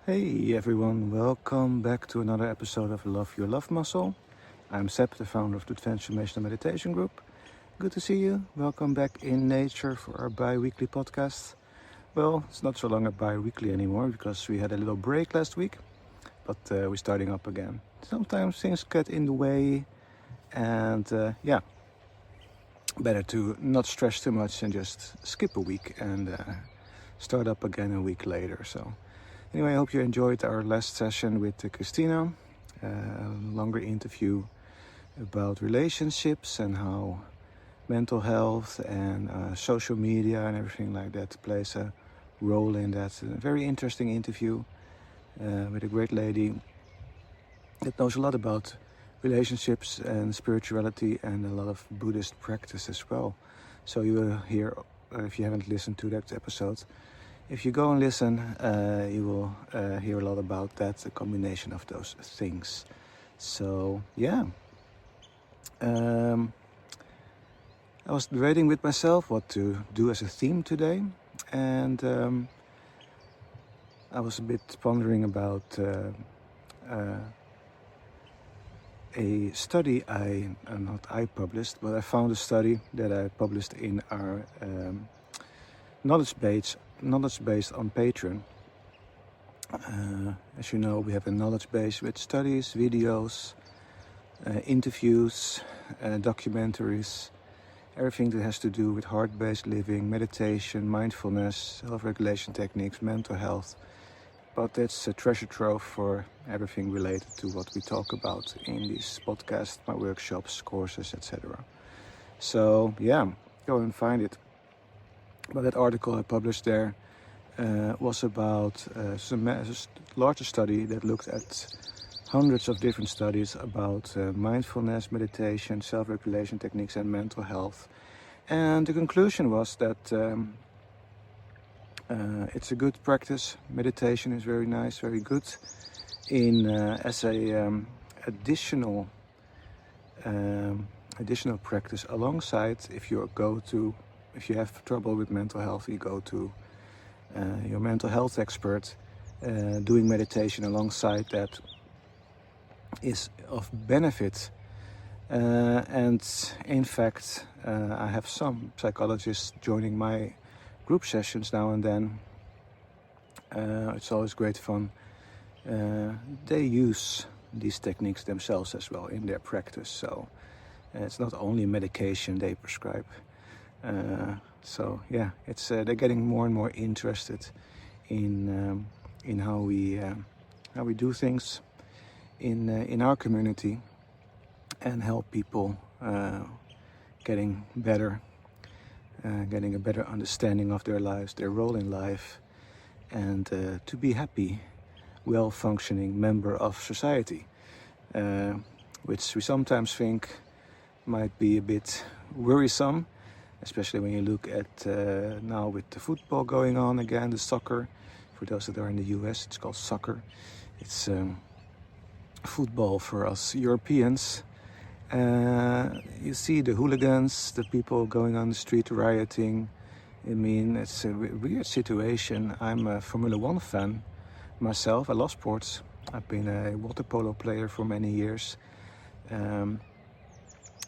Hey everyone, welcome back to another episode of Love Your Love Muscle. I'm Seb, the founder of the Transformational Meditation Group. Good to see you. Welcome back in nature for our bi-weekly podcast. Well, it's not so long a bi-weekly anymore because we had a little break last week, but we're starting up again. Sometimes things get in the way and better to not stress too much and just skip a week and start up again a week later. So anyway, I hope you enjoyed our last session with Christina, a longer interview about relationships and how mental health and social media and everything like that plays a role in that. A very interesting interview with a great lady that knows a lot about relationships and spirituality and a lot of Buddhist practice as well. So you will hear, if you haven't listened to that episode, if you go and listen, you will hear a lot about that, the combination of those things. So, yeah. I was debating with myself what to do as a theme today. And I was a bit pondering about a study I published, but I found a study that I published in our knowledge base on Patreon. As you know, we have a knowledge base with studies, videos, interviews, documentaries, everything that has to do with heart-based living, meditation, mindfulness, self-regulation techniques, mental health. But it's a treasure trove for everything related to what we talk about in these podcasts, my workshops, courses, etc. So yeah, go and find it. But that article I published there was about a larger study that looked at hundreds of different studies about mindfulness, meditation, self-regulation techniques and mental health. And the conclusion was that it's a good practice. Meditation is very nice, very good as a additional practice alongside. If you have trouble with mental health, you go to your mental health expert. Doing meditation alongside that is of benefit. And in fact, I have some psychologists joining my group sessions now and then. It's always great fun. They use these techniques themselves as well in their practice. So it's not only medication they prescribe. So yeah, it's they're getting more and more interested in how we do things in our community and help people getting better, getting a better understanding of their lives, their role in life, and to be happy, well-functioning member of society, which we sometimes think might be a bit worrisome, especially when you look at now with the football going on again, the soccer. For those that are in the US, it's called soccer. It's football for us Europeans. You see the hooligans, the people going on the street rioting. I mean, it's a weird situation. I'm a Formula One fan myself. I love sports. I've been a water polo player for many years.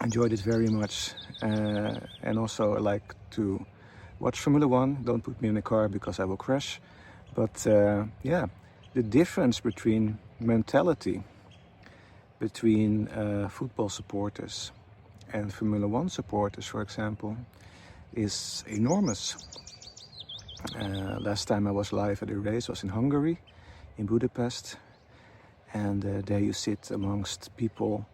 Enjoyed it very much, and also I like to watch Formula One. Don't put me in a car because I will crash. But yeah, the difference between mentality between football supporters and Formula One supporters, for example, is enormous. Last time I was live at a race was in Hungary, in Budapest, and there you sit amongst people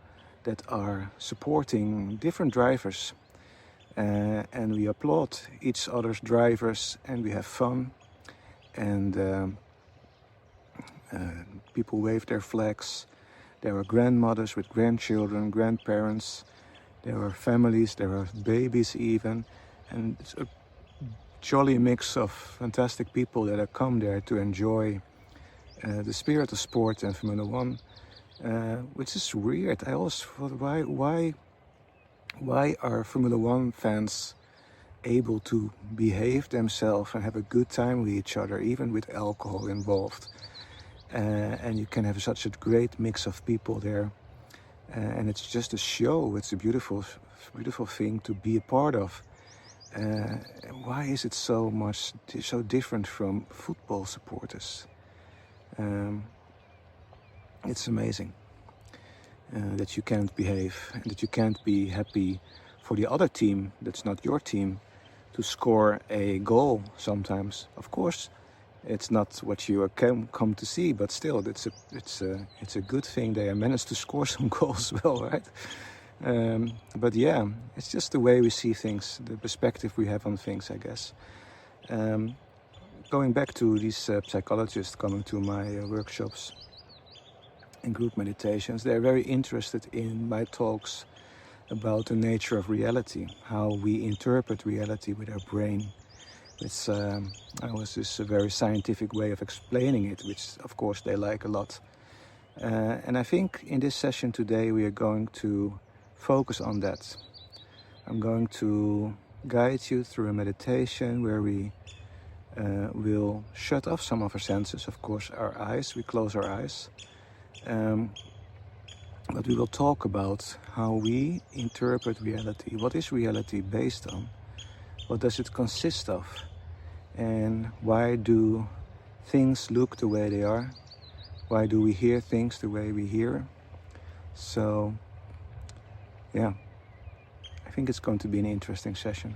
that are supporting different drivers, and we applaud each other's drivers and we have fun, and people wave their flags. There are grandmothers with grandchildren, grandparents, there are families, there are babies even, and it's a jolly mix of fantastic people that have come there to enjoy the spirit of sport and Formula One. Which is weird. I always thought, why are Formula One fans able to behave themselves and have a good time with each other, even with alcohol involved? and you can have such a great mix of people there, and it's just a show. It's a beautiful thing to be a part of. Why is it so different from football supporters? It's amazing that you can't behave and that you can't be happy for the other team that's not your team to score a goal sometimes. Of course, it's not what you come to see, but still, it's a good thing they managed to score some goals well, right? But yeah, it's just the way we see things, the perspective we have on things, I guess. Going back to these psychologists coming to my workshops and group meditations, they're very interested in my talks about the nature of reality, how we interpret reality with our brain. It's this a very scientific way of explaining it, which of course they like a lot. And I think in this session today we are going to focus on that. I'm going to guide you through a meditation where we will shut off some of our senses, of course our eyes, we close our eyes. But we will talk about how we interpret reality. What is reality based on? What does it consist of? And why do things look the way they are? Why do we hear things the way we hear? So, yeah, I think it's going to be an interesting session.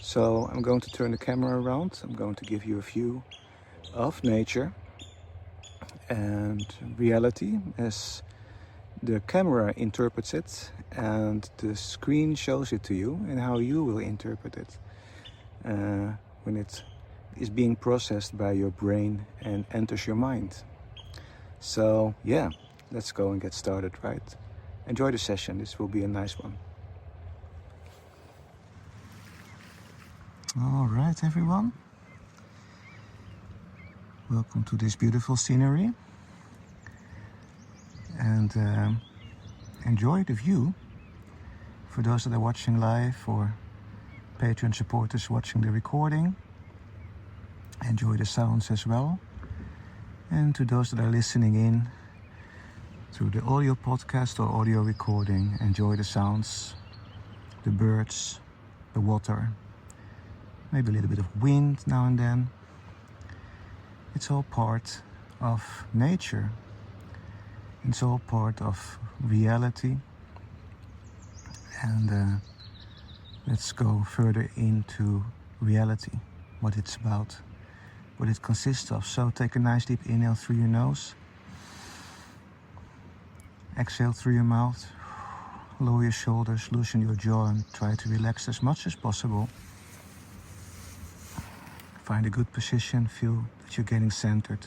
So I'm going to turn the camera around. I'm going to give you a view of nature and reality as the camera interprets it, and the screen shows it to you, and how you will interpret it when it is being processed by your brain and enters your mind. So yeah, let's go and get started, right? Enjoy the session. This will be a nice one. All right, everyone. Welcome to this beautiful scenery. And enjoy the view for those that are watching live or Patreon supporters watching the recording. Enjoy the sounds as well. And to those that are listening in through the audio podcast or audio recording, enjoy the sounds, the birds, the water, maybe a little bit of wind now and then. It's all part of nature. It's all part of reality. And let's go further into reality, what it's about, what it consists of. So take a nice deep inhale through your nose. Exhale through your mouth. Lower your shoulders, loosen your jaw, and try to relax as much as possible. Find a good position, feel that you're getting centered.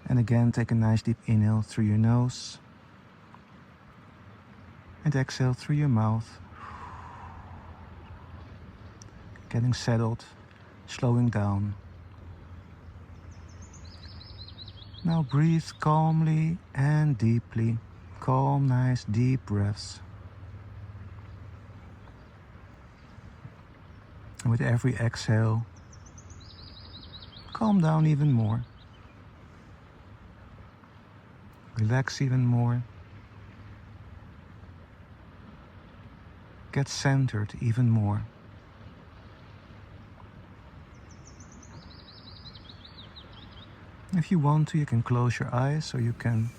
And again, take a nice deep inhale through your nose. And exhale through your mouth. Getting settled, slowing down. Now breathe calmly and deeply. Calm, nice, deep breaths. And with every exhale, calm down even more. Relax even more. Get centered even more. If you want to, you can close your eyes, or you can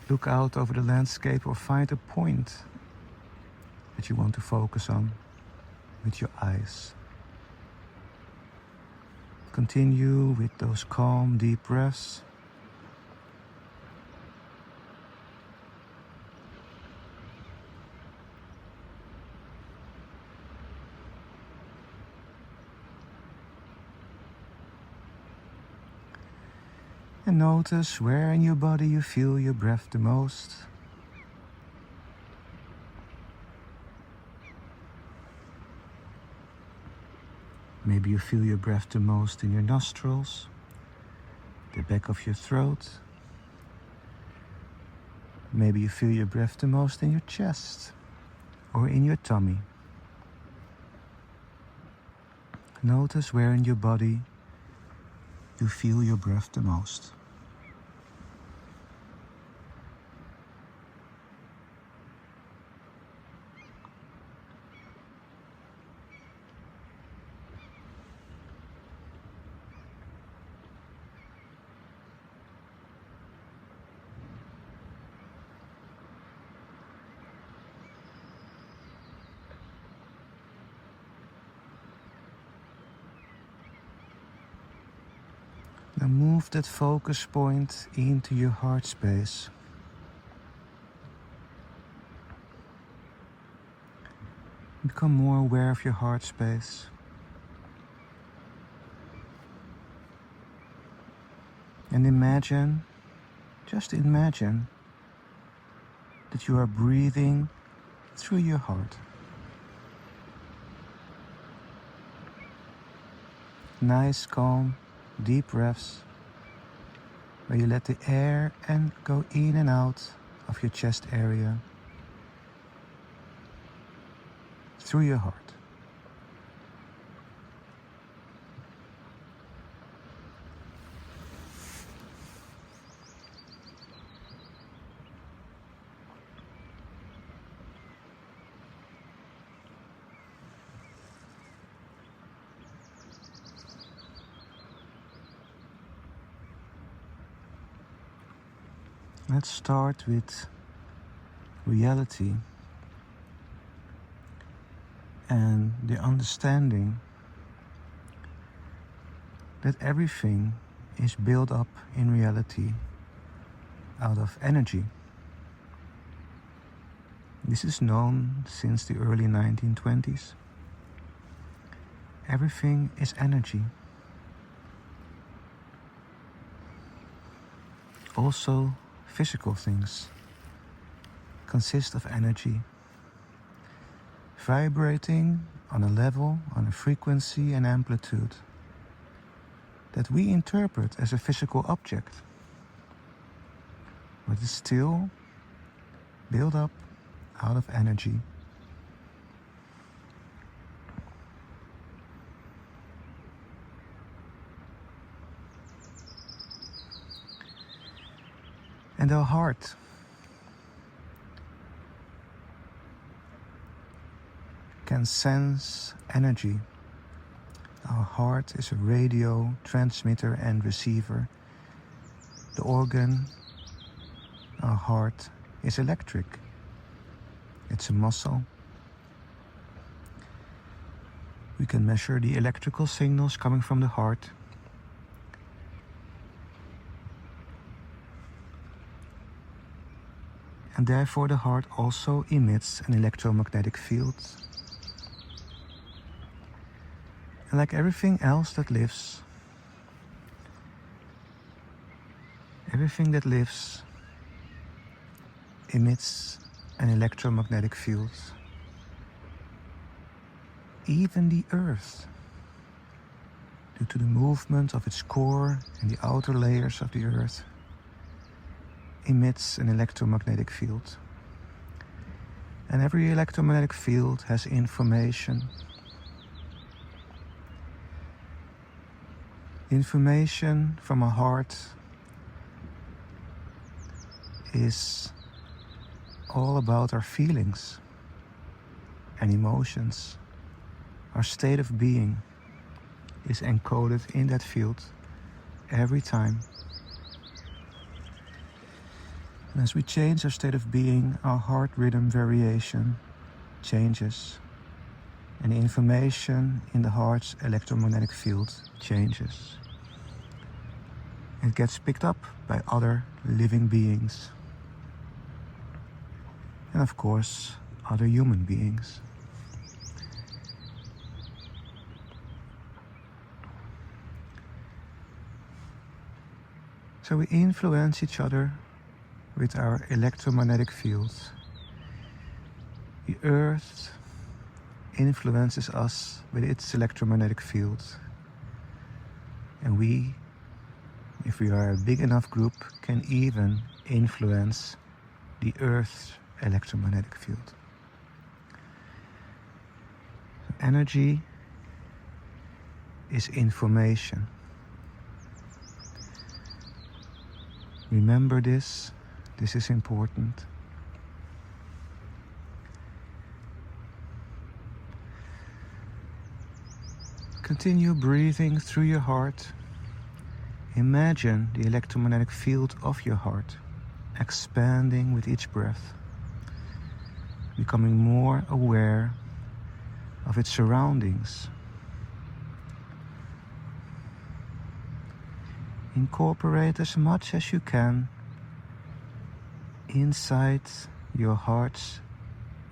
look out over the landscape or find a point that you want to focus on with your eyes. Continue with those calm, deep breaths. And notice where in your body you feel your breath the most. Maybe you feel your breath the most in your nostrils, the back of your throat. Maybe you feel your breath the most in your chest or in your tummy. Notice where in your body you feel your breath the most. Now move that focus point into your heart space. Become more aware of your heart space. And imagine, just imagine, that you are breathing through your heart. Nice, calm, deep breaths, where you let the air go in and out of your chest area through your heart. Let's start with reality and the understanding that everything is built up in reality out of energy. This is known since the early 1920s. Everything is energy. Also, physical things consist of energy, vibrating on a level, on a frequency and amplitude that we interpret as a physical object, but is still built up out of energy. And our heart can sense energy. Our heart is a radio transmitter and receiver. The organ, our heart, is electric. It's a muscle. We can measure the electrical signals coming from the heart. And therefore the heart also emits an electromagnetic field. And like everything else that lives, everything that lives emits an electromagnetic field. Even the earth, due to the movement of its core and the outer layers of the earth, emits an electromagnetic field. And every electromagnetic field has information. Information from our heart is all about our feelings and emotions. Our state of being is encoded in that field every time. And as we change our state of being, our heart rhythm variation changes, and the information in the heart's electromagnetic field changes. It gets picked up by other living beings, and of course, other human beings. So we influence each other with our electromagnetic fields. The earth influences us with its electromagnetic field. And we, if we are a big enough group, can even influence the earth's electromagnetic field. Energy is information. Remember this. This is important. Continue breathing through your heart. Imagine the electromagnetic field of your heart expanding with each breath, becoming more aware of its surroundings. Incorporate as much as you can inside your heart's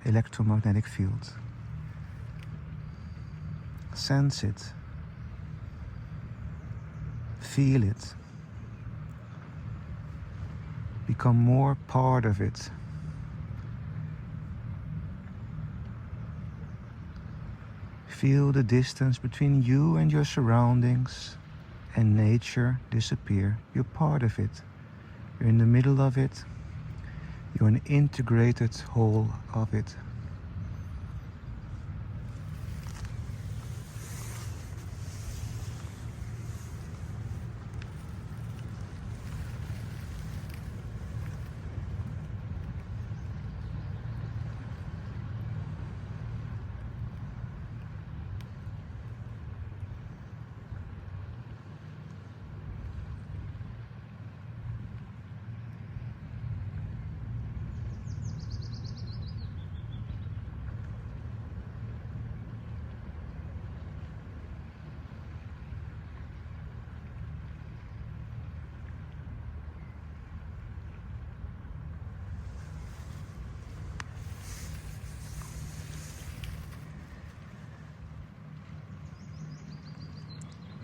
electromagnetic field. Sense it. Feel it. Become more part of it. Feel the distance between you and your surroundings and nature disappear. You're part of it. You're in the middle of it. You're an integrated whole of it.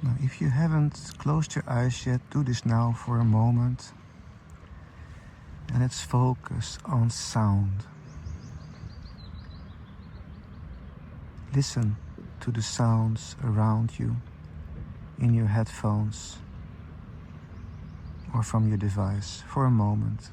Now, if you haven't closed your eyes yet, do this now for a moment. And let's focus on sound. Listen to the sounds around you in your headphones or from your device for a moment.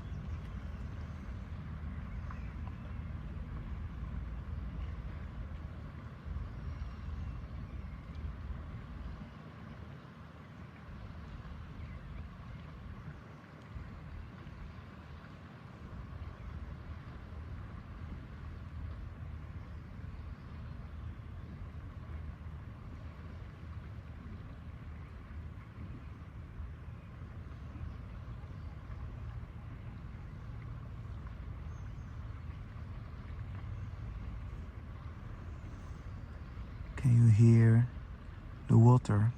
Can you hear the water,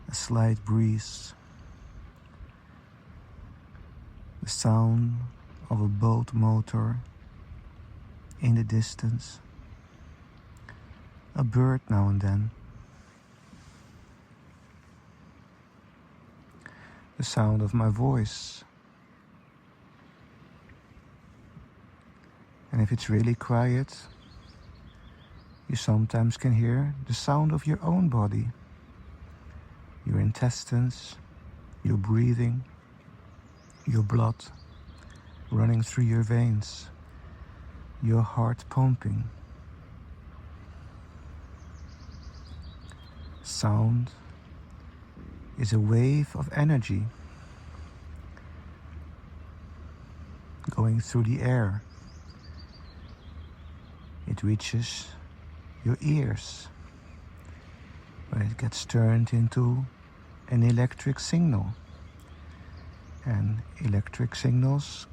a slight breeze, the sound of a boat motor in the distance, a bird now and then, the sound of my voice, and if it's really quiet, you sometimes can hear the sound of your own body, your intestines, your breathing, your blood running through your veins, your heart pumping. Sound is a wave of energy going through the air. It reaches your ears, where it gets turned into an electric signal. And electric signals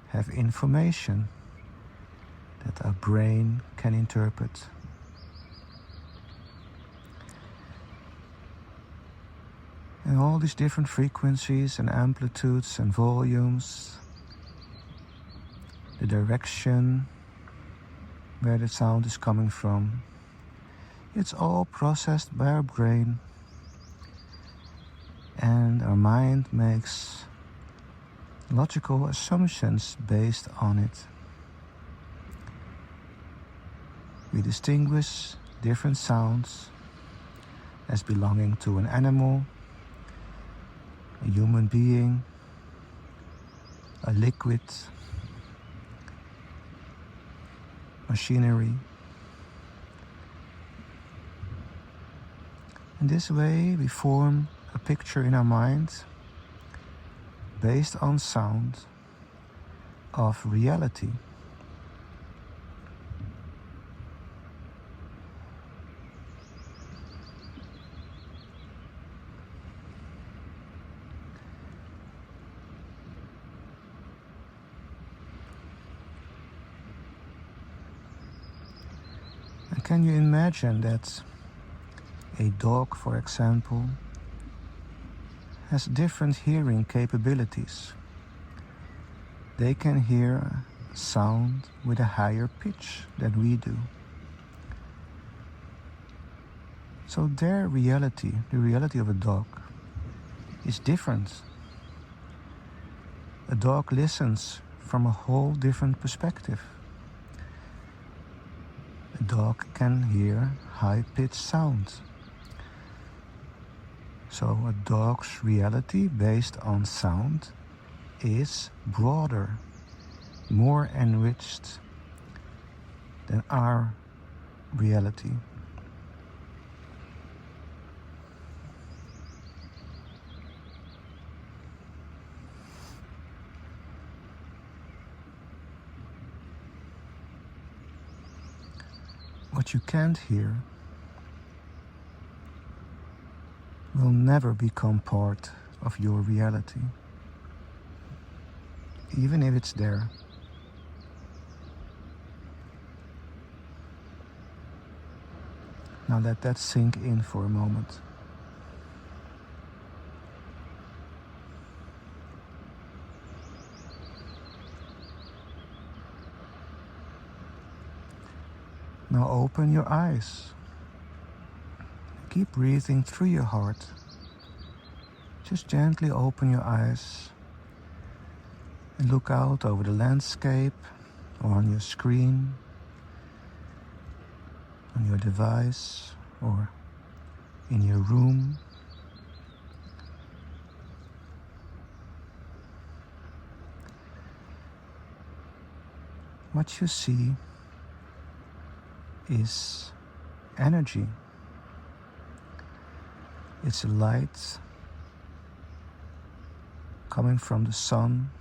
have information that our brain can interpret. And all these different frequencies and amplitudes and volumes, the direction where the sound is coming from, it's all processed by our brain, and our mind makes logical assumptions based on it. We distinguish different sounds as belonging to an animal, a human being, a liquid, machinery. In this way, we form a picture in our mind based on sound of reality. And can you imagine that a dog, for example, has different hearing capabilities? They can hear sound with a higher pitch than we do. So their reality, the reality of a dog, is different. A dog listens from a whole different perspective. A dog can hear high-pitched sound. So a dog's reality based on sound is broader, more enriched than our reality. What you can't hear will never become part of your reality, even if it's there. Now let that sink in for a moment. Now open your eyes. Keep breathing through your heart. Just gently open your eyes and look out over the landscape or on your screen, on your device or in your room. What you see is energy. It's a light coming from the sun,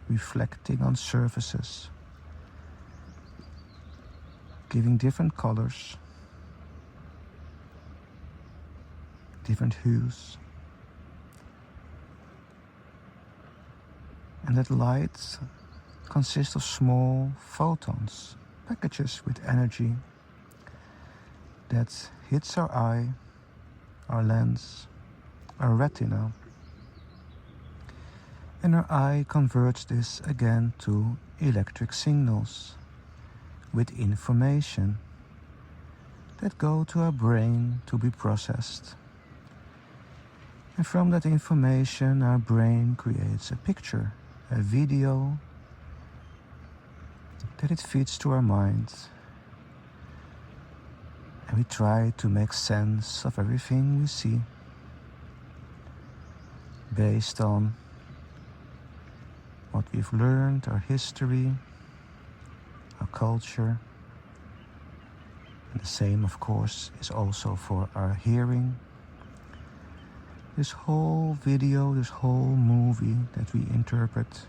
reflecting on surfaces, giving different colors, different hues. And that light consists of small photons, packages with energy that hits our eye, our lens, our retina. And our eye converts this again to electric signals with information that go to our brain to be processed. And from that information, our brain creates a picture, a video that it feeds to our mind. And we try to make sense of everything we see based on what we've learned, our history, our culture. And the same, of course, is also for our hearing. This whole video, this whole movie that we interpret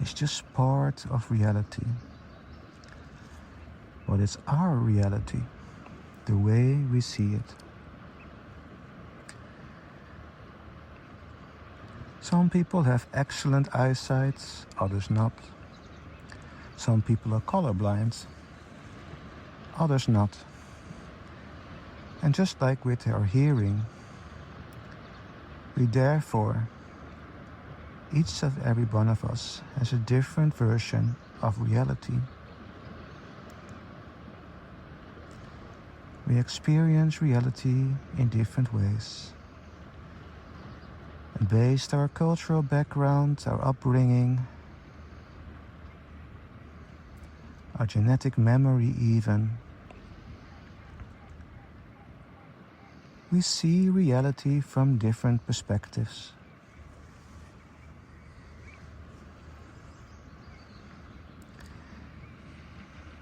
is just part of reality. But it's our reality, the way we see it. Some people have excellent eyesight, others not. Some people are colorblind, others not. And just like with our hearing, we therefore, each of every one of us has a different version of reality. We experience reality in different ways. And based on our cultural background, our upbringing, our genetic memory even, we see reality from different perspectives.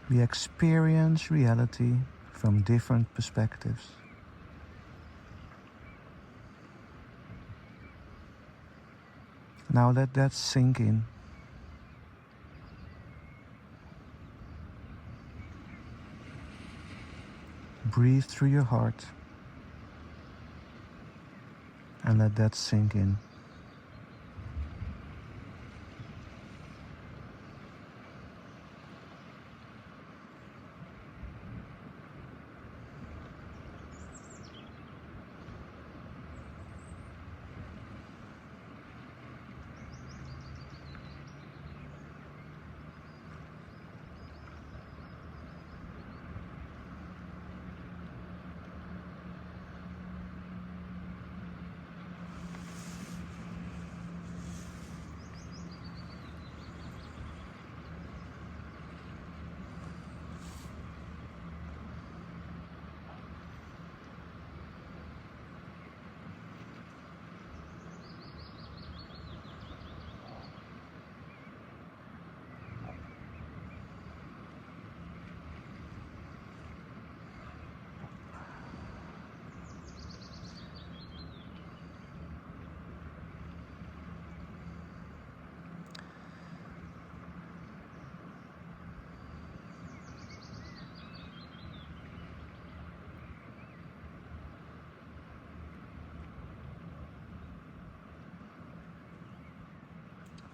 We experience reality from different perspectives. Now let that sink in. Breathe through your heart and let that sink in.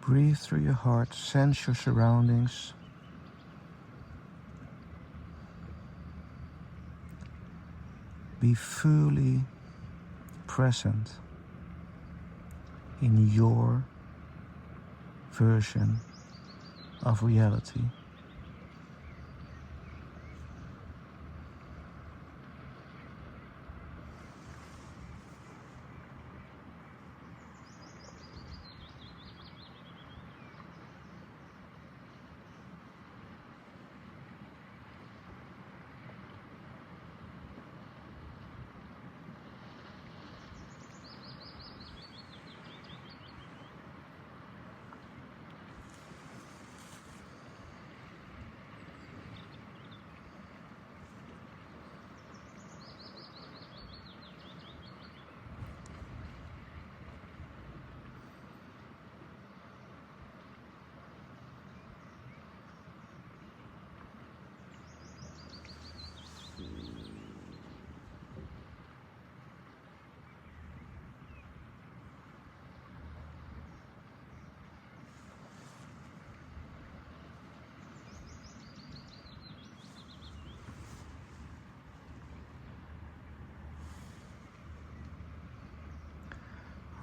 Breathe through your heart, sense your surroundings. Be fully present in your version of reality.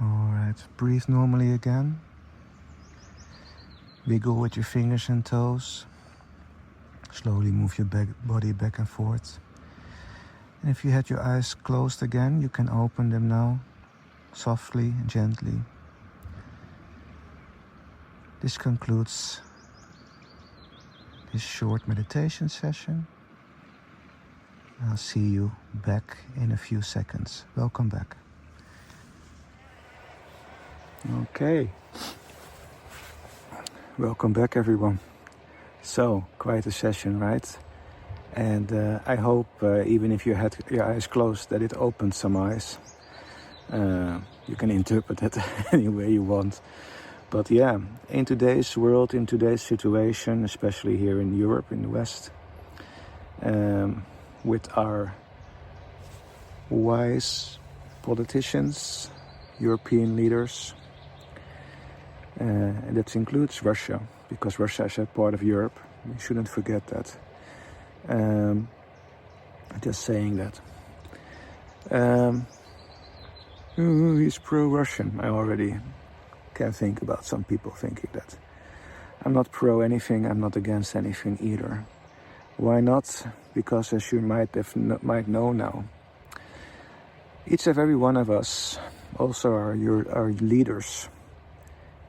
Alright, breathe normally again. Wiggle with your fingers and toes. Slowly move your body back and forth. And if you had your eyes closed again, you can open them now, softly and gently. This concludes this short meditation session. I'll see you back in a few seconds. Welcome back. Okay. Welcome back, everyone. So, quite a session, right? And I hope, even if you had your eyes closed, that it opened some eyes. You can interpret it any way you want. But yeah, in today's world, in today's situation, especially here in Europe, in the West, with our wise politicians, European leaders, and that includes Russia, because Russia is a part of Europe. We shouldn't forget that. Just saying that. He's pro-Russian. I already can think about some people thinking that. I'm not pro anything, I'm not against anything either. Why not? Because as you might know now, each and every one of us, also our leaders,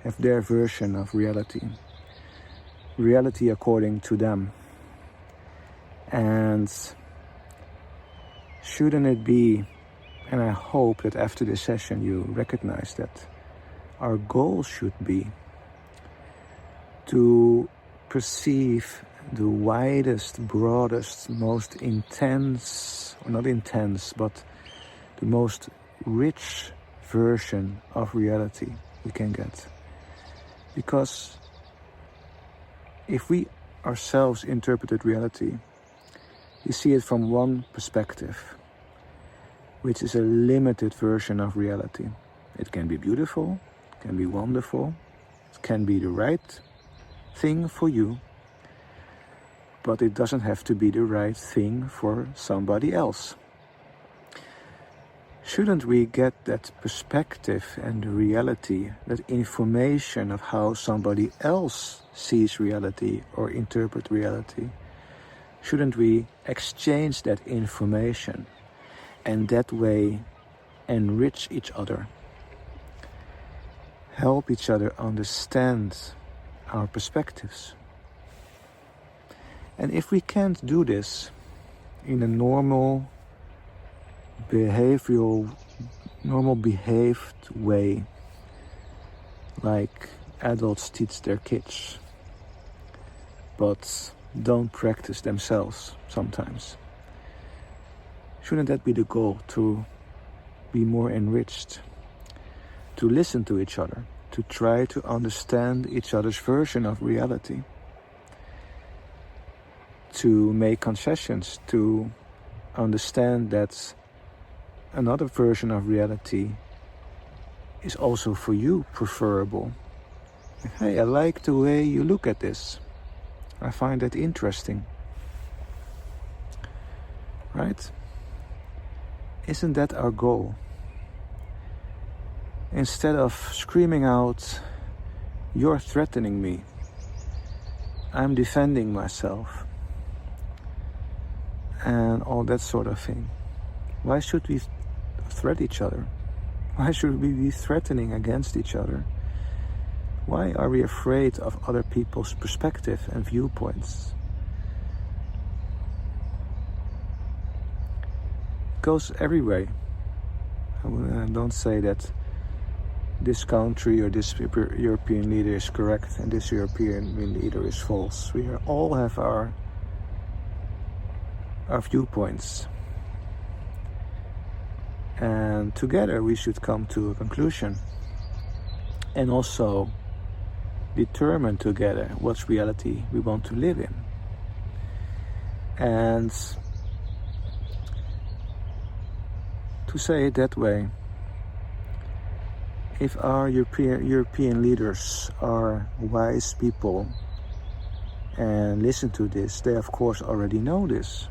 have their version of reality. Reality according to them. And shouldn't it be, and I hope that after this session you recognize that our goal should be to perceive the widest, broadest, most intense, or not intense, but the most rich version of reality we can get. Because if we ourselves interpreted reality, we see it from one perspective, which is a limited version of reality. It can be beautiful, it can be wonderful, it can be the right thing for you, but it doesn't have to be the right thing for somebody else. Shouldn't we get that perspective and reality, that information of how somebody else sees reality or interprets reality? Shouldn't we exchange that information and that way enrich each other? Help each other understand our perspectives. And if we can't do this in a normal behaved way, like adults teach their kids, but don't practice themselves sometimes, shouldn't that be the goal, to be more enriched, to listen to each other, to try to understand each other's version of reality, to make concessions, to understand that another version of reality is also for you preferable. Hey, I like the way you look at this. I find that interesting. Right? Isn't that our goal? Instead of screaming out, "You're threatening me," "I'm defending myself," and all that sort of thing. Why should we threat each other? Why should we be threatening against each other? Why are we afraid of other people's perspective and viewpoints? It goes every way. I don't say that this country or this European leader is correct and this European leader is false. We all have our viewpoints. And together we should come to a conclusion and also determine together what reality we want to live in. And to say it that way, if our European leaders are wise people and listen to this, they of course already know this.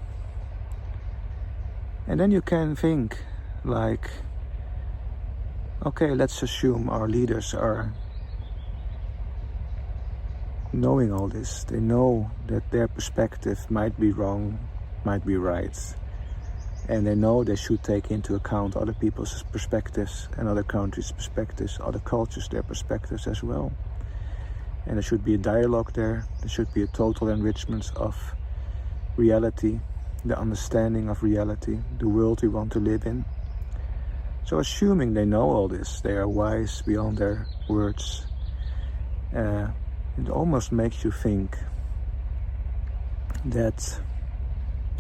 And then you can think like, okay, let's assume our leaders are knowing all this. They know that their perspective might be wrong, might be right. And they know they should take into account other people's perspectives and other countries' perspectives, other cultures, their perspectives as well. And there should be a dialogue there. There should be a total enrichment of reality, the understanding of reality, the world we want to live in. So assuming they know all this, they are wise beyond their words, it almost makes you think that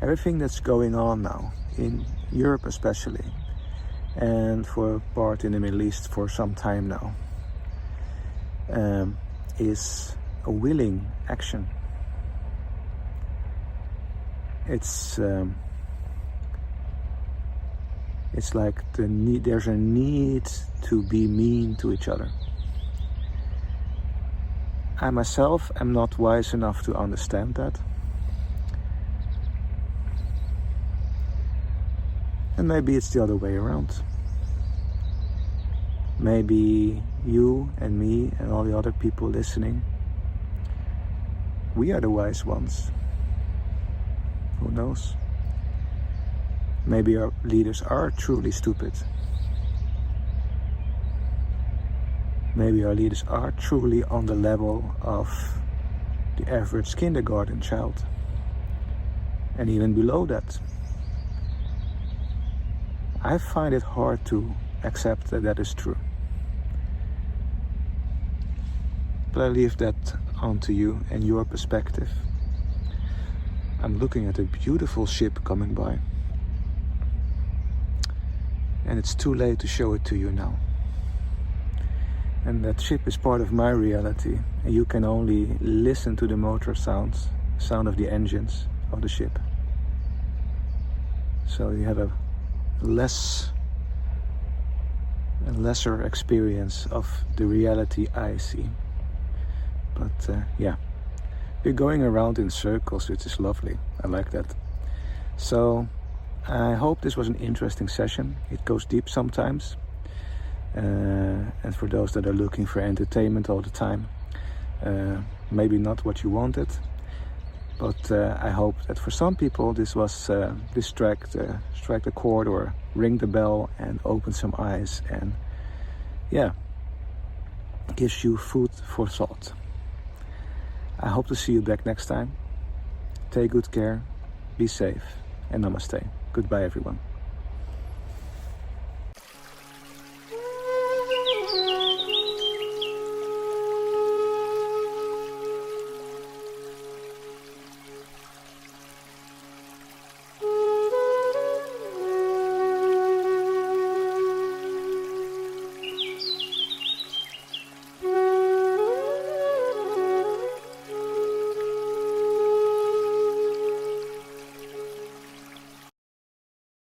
everything that's going on now, in Europe especially, and for a part in the Middle East for some time now, is a willing action. It's like there's a need to be mean to each other. I myself am not wise enough to understand that. And maybe it's the other way around. Maybe you and me and all the other people listening, we are the wise ones. Who knows? Maybe our leaders are truly stupid. Maybe our leaders are truly on the level of the average kindergarten child, and even below that. I find it hard to accept that that is true. But I leave that onto you and your perspective. I'm looking at a beautiful ship coming by. And it's too late to show it to you now. And that ship is part of my reality, and you can only listen to the motor sound of the engines of the ship. So you have a lesser experience of the reality I see. But yeah, we're going around in circles, which is lovely. I like that. So I hope this was an interesting session. It goes deep sometimes. And for those that are looking for entertainment all the time, maybe not what you wanted. But I hope that for some people this was strike the chord or ring the bell and open some eyes, and yeah, gives you food for thought. I hope to see you back next time. Take good care, be safe, and namaste. Goodbye everyone.